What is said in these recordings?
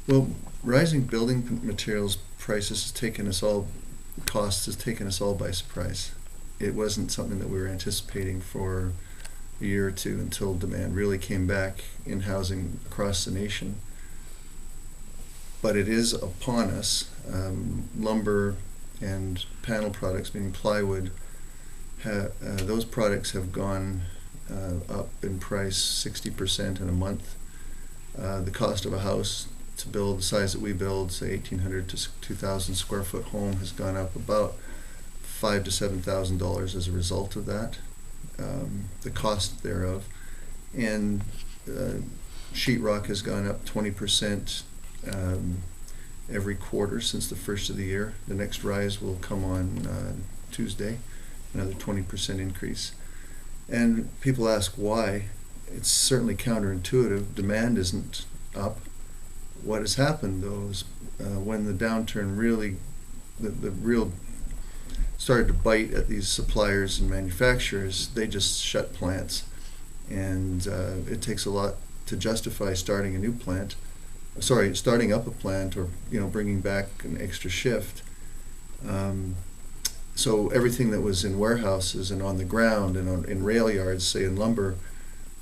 Well, rising building materials prices has taken us all, costs has taken us all by surprise. It wasn't something that we were anticipating for a year or two until demand really came back in housing across the nation. But it is upon us. Lumber and panel products, meaning plywood, those products have gone up in price 60% in a month. The cost of a house to build the size that we build, say 1,800 to 2,000 square foot home, has gone up about $5,000 to $7,000 as a result of that, the cost thereof. And sheetrock has gone up 20% every quarter since the first of the year. The next rise will come on Tuesday, another 20% increase. And people ask why. It's certainly counterintuitive. Demand isn't up. What has happened, though, is when the downturn really, the real started to bite at these suppliers and manufacturers, they just shut plants. And it takes a lot to justify starting a new plant. Starting up a plant, or bringing back an extra shift. So everything that was in warehouses and on the ground and in rail yards, say in lumber,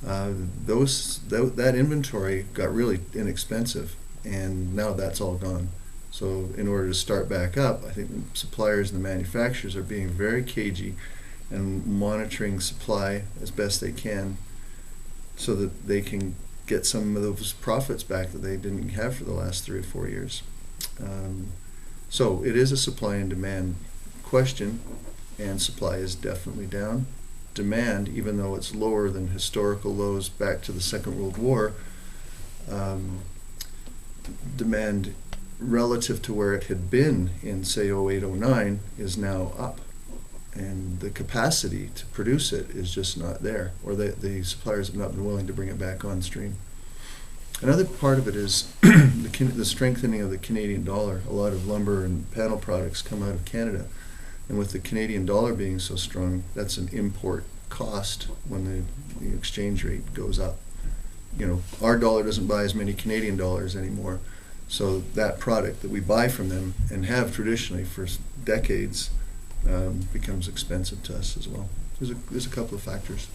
that inventory got really inexpensive, and now that's all gone. So in order to start back up, I think the suppliers and the manufacturers are being very cagey and monitoring supply as best they can so that they can get some of those profits back that they didn't have for the last 3 or 4 years. So it is a supply and demand question, and supply is definitely down. Demand, even though it's lower than historical lows back to the Second World War, demand relative to where it had been in, say, 08, 09, is now up. And the capacity to produce it is just not there, or the suppliers have not been willing to bring it back on stream. Another part of it is the strengthening of the Canadian dollar. A lot of lumber and panel products come out of Canada, and with the Canadian dollar being so strong, that's an import cost when the exchange rate goes up. Our dollar doesn't buy as many Canadian dollars anymore, so that product that we buy from them and have traditionally for decades becomes expensive to us as well. There's a couple of factors.